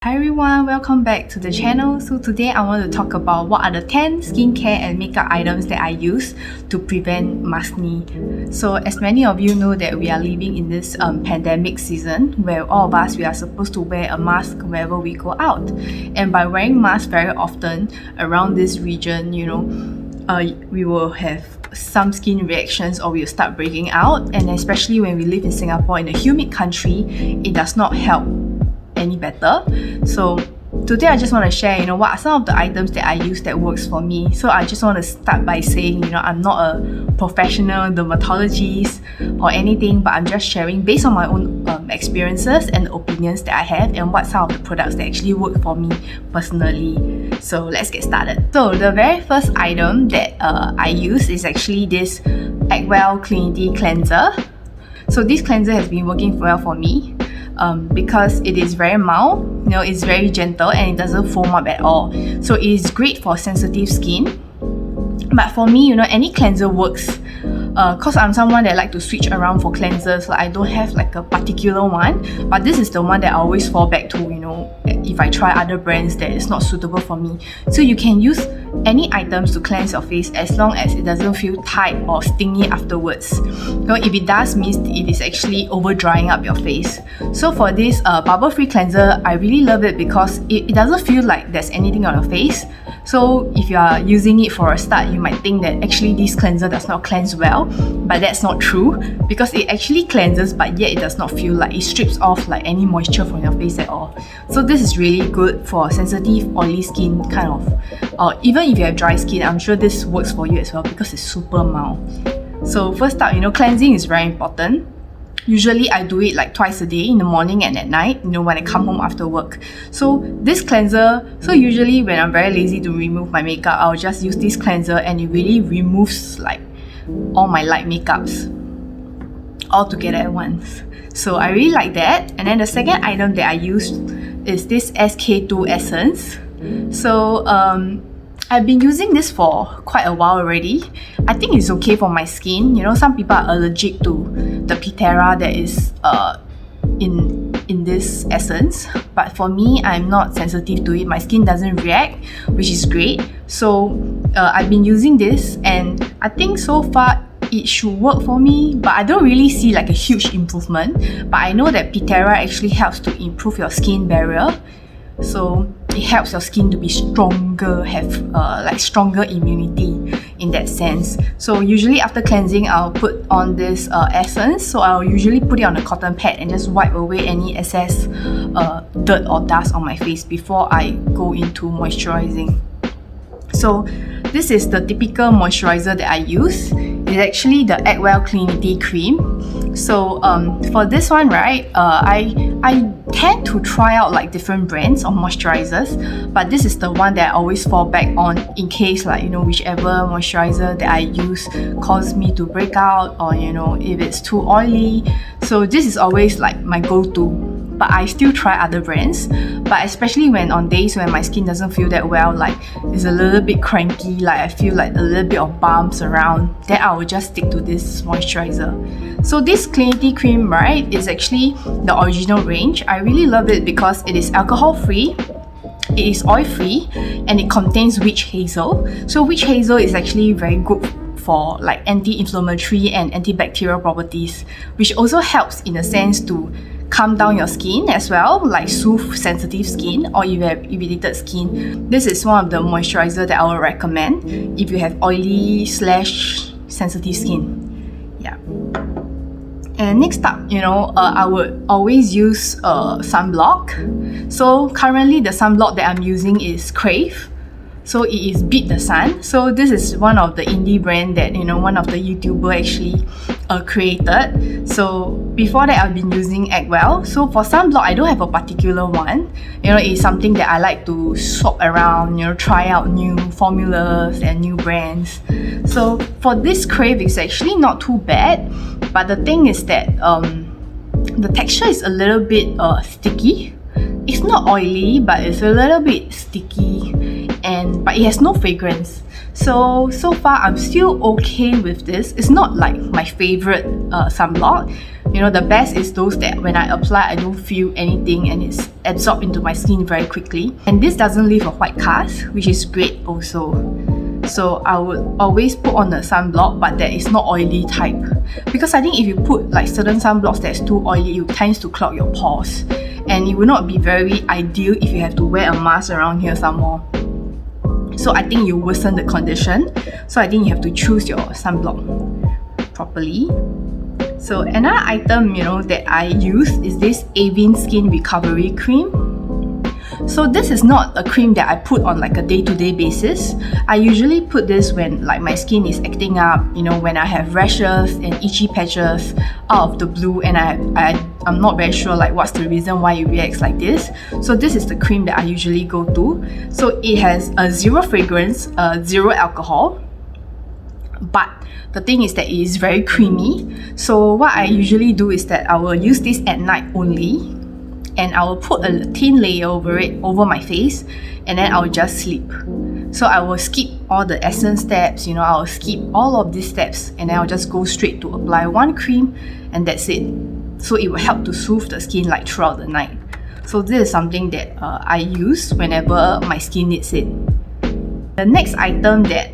Hi everyone, welcome back to the channel. So today I want to talk about what are the 10 skincare and makeup items that I use to prevent maskne. So as many of you know that we are living in this pandemic season where all of us we are supposed to wear a mask wherever we go out. And by wearing masks very often around this region, we will have some skin reactions or we'll start breaking out, and especially when we live in Singapore in a humid country, it does not help any better. So today I just want to share what are some of the items that I use that works for me. So I just want to start by saying I'm not a professional dermatologist or anything, but I'm just sharing based on my own experiences and opinions that I have and what some of the products that actually work for me personally. So let's get started. So the very first item that I use is actually this Acwell Clinity cleanser. So this cleanser has been working well for me because it is very mild, it's very gentle and it doesn't foam up at all. So it is great for sensitive skin. But for me, any cleanser works. Cause I'm someone that like to switch around for cleansers. Like I don't have like a particular one, but this is the one that I always fall back to, if I try other brands that is not suitable for me. So you can use any items to cleanse your face as long as it doesn't feel tight or stingy afterwards. So if it does, means it is actually over drying up your face. So for this bubble free cleanser, I really love it because it doesn't feel like there's anything on your face. So if you are using it for a start, you might think that actually this cleanser does not cleanse well, but that's not true because it actually cleanses, but yet it does not feel like it strips off like any moisture from your face at all. So this is really good for sensitive, oily skin kind of, or even if you have dry skin, I'm sure this works for you as well because it's super mild. So first up, cleansing is very important. Usually I do it like twice a day, in the morning and at night, when I come home after work. So this cleanser, usually when I'm very lazy to remove my makeup, I'll just use this cleanser and it really removes like all my light makeups all together at once. So I really like that. And then the second item that I used is this SK2 essence. So I've been using this for quite a while already. I think it's okay for my skin. Some people are allergic to the pitera that is in this essence, but for me, I'm not sensitive to it. My skin doesn't react, which is great. So I've been using this and I think so far it should work for me, but I don't really see like a huge improvement. But I know that pitera actually helps to improve your skin barrier. So it helps your skin to be stronger, have stronger immunity in that sense. So usually after cleansing, I'll put on this essence. So I'll usually put it on a cotton pad and just wipe away any excess dirt or dust on my face before I go into moisturizing. So this is the typical moisturizer that I use. It's actually the Acwell Clinity cream. So for this one, right, I tend to try out like different brands of moisturizers, but this is the one that I always fall back on in case whichever moisturizer that I use causes me to break out, or if it's too oily. So this is always like my go-to. But I still try other brands, but especially when on days when my skin doesn't feel that well, like it's a little bit cranky, like I feel like a little bit of bumps around, then I will just stick to this moisturizer. So this Clinity cream, right, is actually the original range. I really love it because it is alcohol free, it is oil free, and it contains witch hazel. So witch hazel is actually very good for like anti-inflammatory and antibacterial properties, which also helps in a sense to calm down your skin as well, like soothe sensitive skin or if you have irritated skin. This is one of the moisturizer that I would recommend if you have oily / sensitive skin. Yeah. And next up, I would always use sunblock. So currently the sunblock that I'm using is Krave. So it is Beet the Sun. So this is one of the indie brand that one of the YouTuber actually created. So before that, I've been using Acwell. So for sunblock, I don't have a particular one. It's something that I like to swap around, try out new formulas and new brands. So for this Krave, it's actually not too bad. But the thing is that the texture is a little bit sticky. It's not oily, but it's a little bit sticky, but it has no fragrance. So far I'm still okay with this. It's not like my favorite sunblock. You know, the best is those that when I apply I don't feel anything and it's absorbed into my skin very quickly. And this doesn't leave a white cast, which is great also. So I would always put on a sunblock, but that is not oily type, because I think if you put like certain sunblocks that's too oily, it tends to clog your pores, and it will not be very ideal if you have to wear a mask around here some more. So I think you worsen the condition. So I think you have to choose your sunblock properly. So another item, you know, that I use is this AVÈNE Skin Recovery Cream. So this is not a cream that I put on like a day-to-day basis. I usually put this when like my skin is acting up, you know, when I have rashes and itchy patches out of the blue, and I'm not very sure like what's the reason why it reacts like this. So this is the cream that I usually go to. So it has a zero fragrance, zero alcohol, but the thing is that it is very creamy. So what I usually do is that I will use this at night only, and I will put a thin layer over it, over my face, and then I will just sleep. So I will skip all the essence steps, you know, I will skip all of these steps, and then I'll just go straight to apply one cream, and that's it. So it will help to soothe the skin like throughout the night. So this is something that I use whenever my skin needs it. The next item that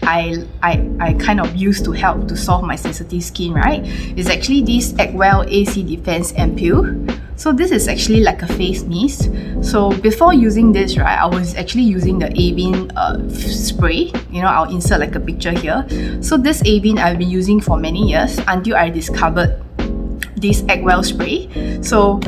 I kind of use to help to solve my sensitive skin, right, is actually this Acwell AC Defense Ampule. So this is actually like a face mist. So before using this, right, I was actually using the AVÈNE spray. You know, I'll insert like a picture here. So this AVÈNE I've been using for many years until I discovered this Acwell spray. So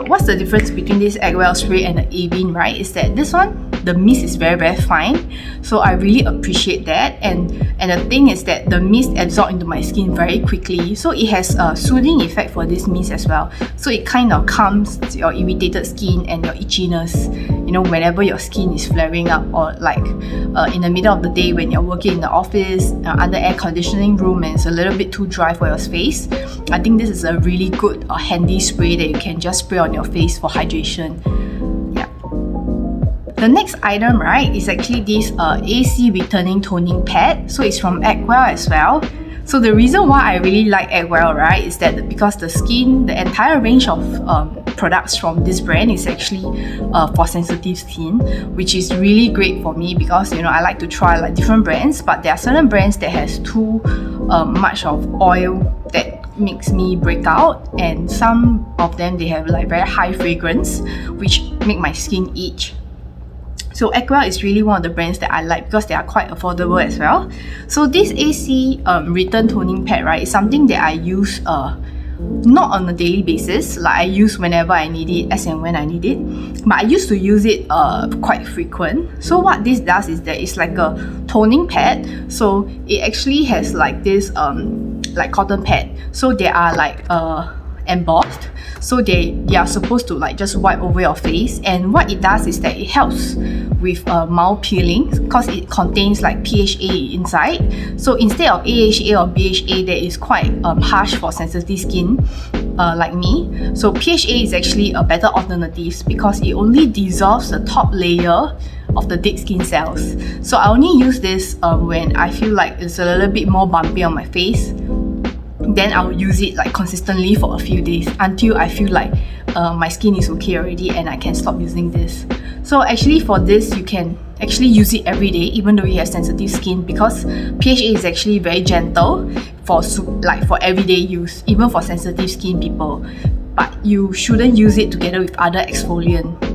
what's the difference between this Acwell spray and the AVÈNE, right, is that this one, the mist is very, very fine. So I really appreciate that. And the thing is that the mist absorbs into my skin very quickly. So it has a soothing effect for this mist as well. So it kind of calms your irritated skin and your itchiness, you know, whenever your skin is flaring up, or like in the middle of the day when you're working in the office, under air conditioning room, and it's a little bit too dry for your face. I think this is a really good handy spray that you can just spray on your face for hydration. The next item, right, is actually this AC Returning Toning Pad. So it's from Acwell as well. So the reason why I really like Acwell, right, is that because the entire range of products from this brand is actually for sensitive skin, which is really great for me, because, you know, I like to try like different brands, but there are certain brands that has too much of oil that makes me break out, and some of them they have like very high fragrance which make my skin itch. So Acwell is really one of the brands that I like because they are quite affordable as well. So this AC Return Toning Pad, right, is something that I use not on a daily basis. Like I use whenever I need it, as and when I need it. But I used to use it quite frequent. So what this does is that it's like a toning pad. So it actually has like this like cotton pad. So they are like embossed. So they are supposed to like just wipe over your face, and what it does is that it helps with mild peeling because it contains like PHA inside. So instead of AHA or BHA that is quite harsh for sensitive skin like me, so PHA is actually a better alternative because it only dissolves the top layer of the dead skin cells. So I only use this when I feel like it's a little bit more bumpy on my face. Then I will use it like consistently for a few days until I feel like my skin is okay already and I can stop using this. So actually for this, you can actually use it every day even though you have sensitive skin, because PHA is actually very gentle for everyday use, even for sensitive skin people. But you shouldn't use it together with other exfoliant.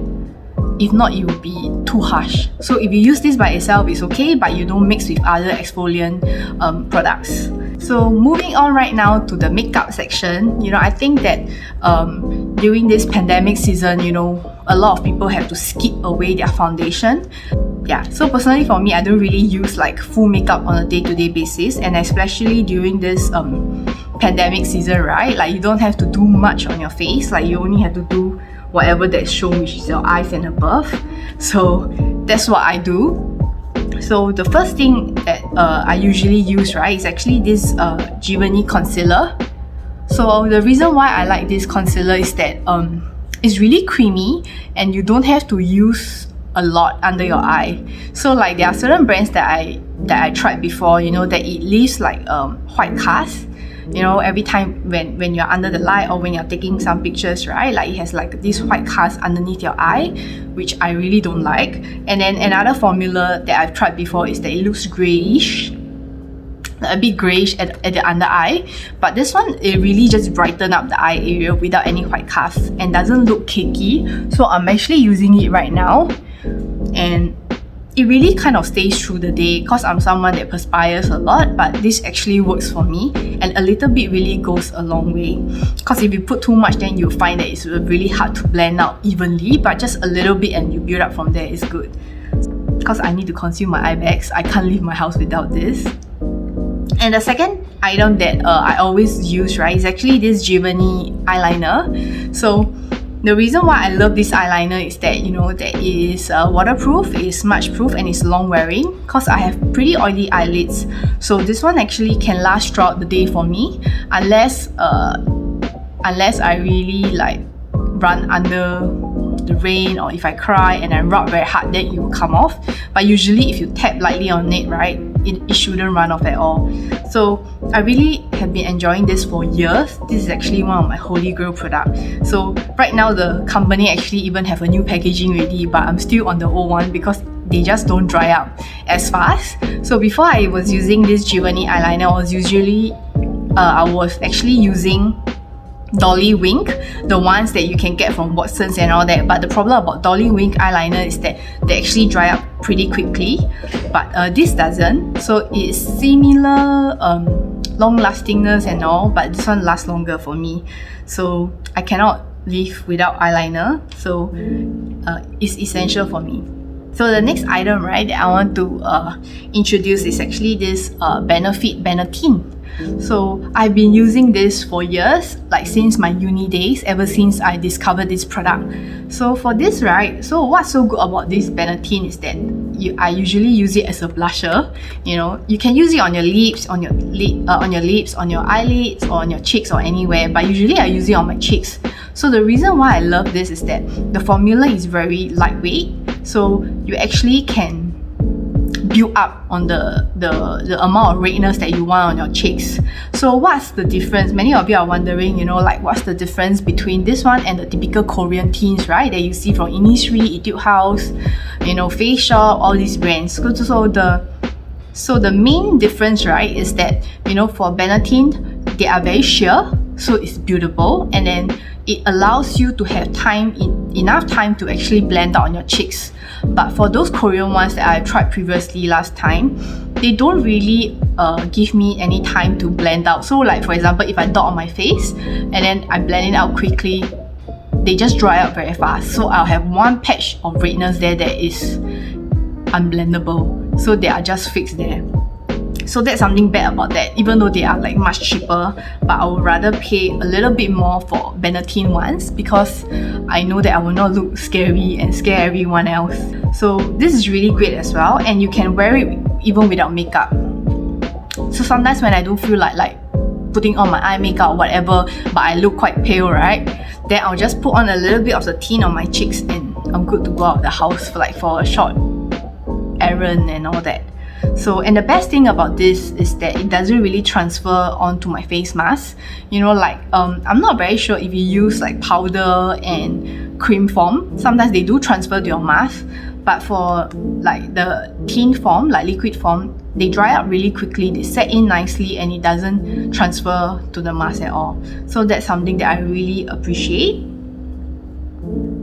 If not, it will be too harsh. So if you use this by itself, it's okay, but you don't mix with other exfoliant products. So moving on right now to the makeup section, you know, I think that during this pandemic season, you know, a lot of people have to skip away their foundation. Yeah, so personally for me, I don't really use like full makeup on a day-to-day basis, and especially during this pandemic season, right? Like you don't have to do much on your face, like you only have to do whatever that's shown, which is your eyes and above. So that's what I do. So the first thing that I usually use, right, is actually this Giverny concealer. So the reason why I like this concealer is that it's really creamy and you don't have to use a lot under your eye. So like there are certain brands that I tried before, you know, that it leaves like white cast, you know, every time when you're under the light or when you're taking some pictures, right? Like it has like this white cast underneath your eye, which I really don't like. And then another formula that I've tried before is that it looks greyish, a bit greyish at the under eye, but this one, it really just brighten up the eye area without any white cast and doesn't look cakey. So I'm actually using it right now, and it really kind of stays through the day because I'm someone that perspires a lot, but this actually works for me, and a little bit really goes a long way, because if you put too much, then you'll find that it's really hard to blend out evenly, but just a little bit and you build up from there is good. Because I need to conceal my eye bags, I can't leave my house without this. And the second item that I always use, right, is actually this Giverny eyeliner. So the reason why I love this eyeliner is that, you know, that it is waterproof, it is smudge proof, and it's long wearing, because I have pretty oily eyelids. So this one actually can last throughout the day for me, unless I really like run under the rain, or if I cry and I rub very hard, then it will come off. But usually if you tap lightly on it, right, it shouldn't run off at all. So I really have been enjoying this for years. This is actually one of my holy grail products. So right now the company actually even have a new packaging ready, but I'm still on the old one because they just don't dry up as fast. So before I was using this Giverny eyeliner, I was actually using Dolly Wink, the ones that you can get from Watsons and all that. But the problem about Dolly Wink eyeliner is that they actually dry up pretty quickly, but this doesn't. So it's similar long lastingness and all, but this one lasts longer for me. So I cannot live without eyeliner, so it's essential for me. So the next item, right, that I want to introduce is actually this Benetint. So I've been using this for years, like since my uni days, ever since I discovered this product. So for this, right, so what's so good about this Benetint is that I usually use it as a blusher. You know, you can use it on your lips, on your lips, on your eyelids, or on your cheeks, or anywhere. But usually I use it on my cheeks. So the reason why I love this is that the formula is very lightweight. So you actually can build up on the amount of redness that you want on your cheeks. So what's the difference? Many of you are wondering, you know, like what's the difference between this one and the typical Korean tints, right, that you see from Innisfree, Etude House, you know, Face Shop, all these brands. So the main difference, right, is that, you know, for Benetint, they are very sheer, so it's buildable, and then it allows you to have enough time to actually blend out on your cheeks. But for those Korean ones that I tried previously last time, they don't really give me any time to blend out. So like for example, if I dot on my face and then I blend it out quickly, they just dry out very fast. So I'll have one patch of redness there that is unblendable. So they are just fixed there. So that's something bad about that, even though they are like much cheaper, but I would rather pay a little bit more for Benetint ones because I know that I will not look scary and scare everyone else. So this is really great as well, and you can wear it even without makeup. So sometimes when I don't feel like putting on my eye makeup or whatever, but I look quite pale, right, then I'll just put on a little bit of the tint on my cheeks and I'm good to go out of the house for a short errand and all that. So, and the best thing about this is that it doesn't really transfer onto my face mask. You know, like I'm not very sure if you use like powder and cream form, sometimes they do transfer to your mask, but for like the tint form, like liquid form, they dry out really quickly, they set in nicely, and it doesn't transfer to the mask at all. So that's something that I really appreciate.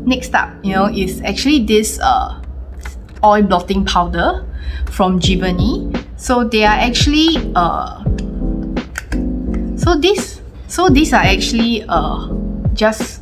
Next up, you know, is actually this oil blotting powder from Giverny. So they are actually these are actually just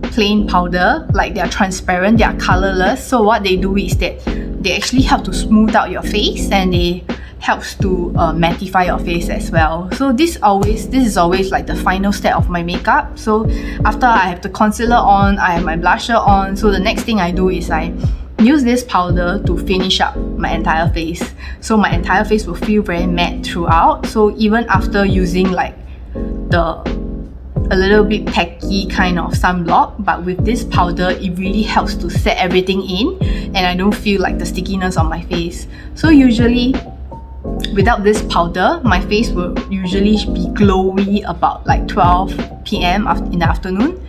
plain powder, like they are transparent, they are colorless. So what they do is that they actually help to smooth out your face, and they helps to mattify your face as well. So this is always like the final step of my makeup. So after I have the concealer on, I have my blusher on, so the next thing I do is I use this powder to finish up my entire face. So my entire face will feel very matte throughout. So even after using like the a little bit tacky kind of sunblock, but with this powder, it really helps to set everything in and I don't feel like the stickiness on my face. So usually, without this powder, my face will usually be glowy about like 12 p.m. in the afternoon.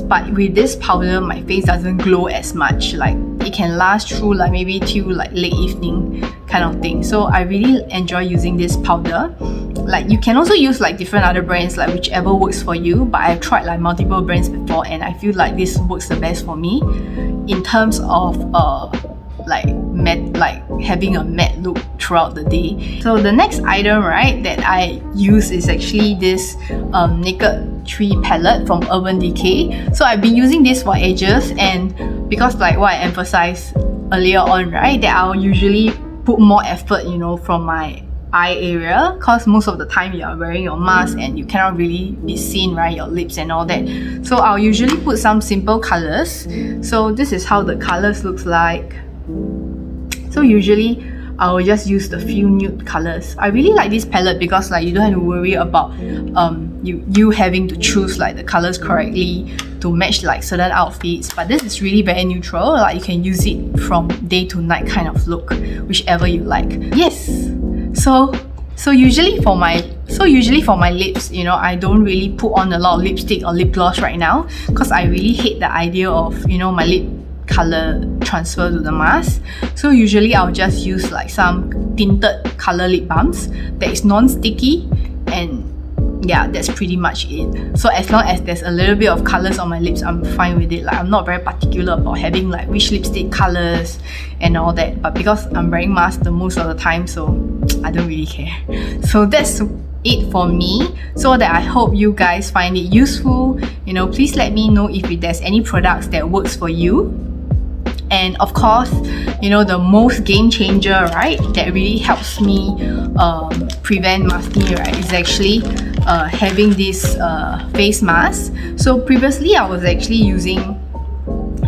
But with this powder, my face doesn't glow as much. Like it can last through like maybe till like late evening kind of thing. So I really enjoy using this powder. Like you can also use like different other brands, like whichever works for you, but I've tried like multiple brands before and I feel like this works the best for me in terms of like having a matte look throughout the day. So the next item, right, that I use is actually this Naked Tree palette from Urban Decay. So I've been using this for ages, and because like what I emphasized earlier on, right, that I'll usually put more effort, you know, from my eye area, because most of the time you're wearing your mask and you cannot really be seen, right, your lips and all that. So I'll usually put some simple colors. So this is how the colors looks like. So usually I will just use the few nude colors. I really like this palette because like you don't have to worry about you having to choose like the colors correctly to match like certain outfits. But this is really very neutral. Like you can use it from day to night kind of look, whichever you like. Yes. So usually for my lips, you know, I don't really put on a lot of lipstick or lip gloss right now because I really hate the idea of, you know, my lip color transfer to the mask. So usually I'll just use like some tinted color lip balms that is non-sticky, and yeah, that's pretty much it. So as long as there's a little bit of colors on my lips, I'm fine with it. Like I'm not very particular about having like which lipstick colors and all that, but because I'm wearing masks the most of the time, so I don't really care. So that's it for me. So that I hope you guys find it useful. You know, please let me know if there's any products that works for you. And of course, you know, the most game changer, right, that really helps me prevent maskne, right, is actually having this face mask. So previously I was actually using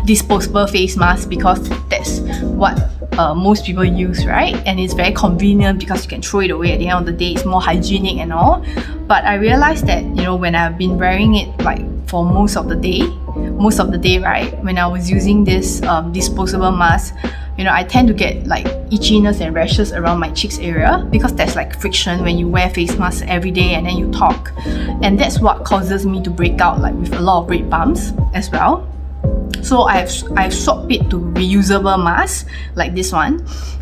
disposable face mask because that's what most people use, right? And it's very convenient because you can throw it away at the end of the day. It's more hygienic and all. But I realized that, you know, when I've been wearing it like for most of the day, right, when I was using this disposable mask, you know, I tend to get like itchiness and rashes around my cheeks area because there's like friction when you wear face masks every day and then you talk, and that's what causes me to break out like with a lot of red bumps as well. So I've swapped it to reusable masks like this one,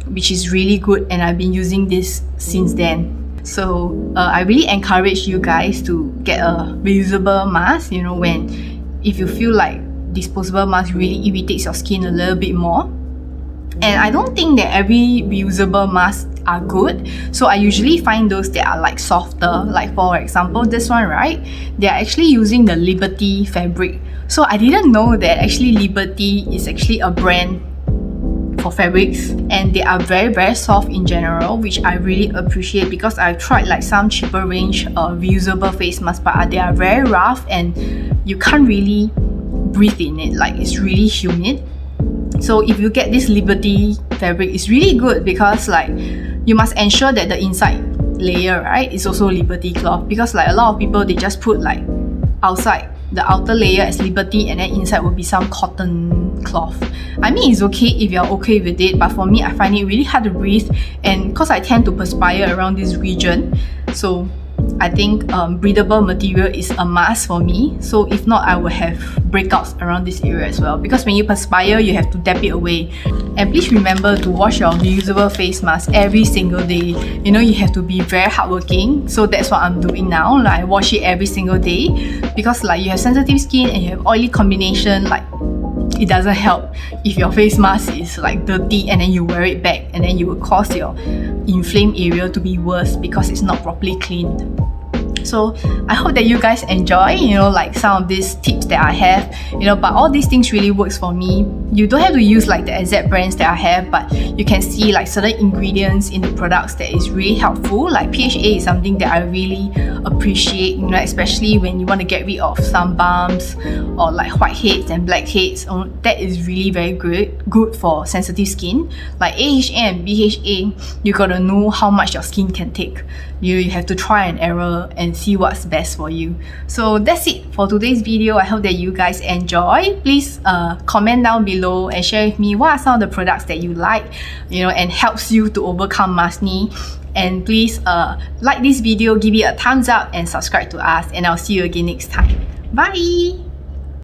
which is really good, and I've been using this since then. So I really encourage you guys to get a reusable mask, you know, if you feel like disposable mask really irritates your skin a little bit more. And I don't think that every reusable mask are good. So I usually find those that are like softer. Like for example, this one, right? They're actually using the Liberty fabric. So I didn't know that actually Liberty is actually a brand for fabrics, and they are very, very soft in general, which I really appreciate because I've tried like some cheaper range reusable face masks, but they are very rough and you can't really breathe in it. Like it's really humid. So if you get this Liberty fabric, it's really good because like you must ensure that the inside layer, right, is also Liberty cloth, because like a lot of people, they just put like outside the outer layer as Liberty and then inside will be some cotton cloth. I mean, it's okay if you're okay with it, but for me, I find it really hard to breathe, and because I tend to perspire around this region, so I think breathable material is a must for me. So if not, I will have breakouts around this area as well, because when you perspire, you have to dab it away. And please remember to wash your reusable face mask every single day. You know, you have to be very hardworking. So that's what I'm doing now. Like I wash it every single day because like you have sensitive skin and you have oily combination, like it doesn't help if your face mask is like dirty and then you wear it back, and then you will cause your inflamed area to be worse because it's not properly cleaned. So I hope that you guys enjoy, you know, like some of these tips that I have, you know, but all these things really works for me. You don't have to use like the exact brands that I have, but you can see like certain ingredients in the products that is really helpful. Like PHA is something that I really appreciate, you know, especially when you want to get rid of some bumps or like whiteheads and blackheads. That is really very good for sensitive skin. Like AHA and BHA, you gotta know how much your skin can take. You have to try and error and see what's best for you. So that's it for today's video. I hope that you guys enjoy. Please comment down below and share with me what are some of the products that you like, you know, and helps you to overcome Maskne. And please like this video, give it a thumbs up and subscribe to us, and I'll see you again next time. Bye!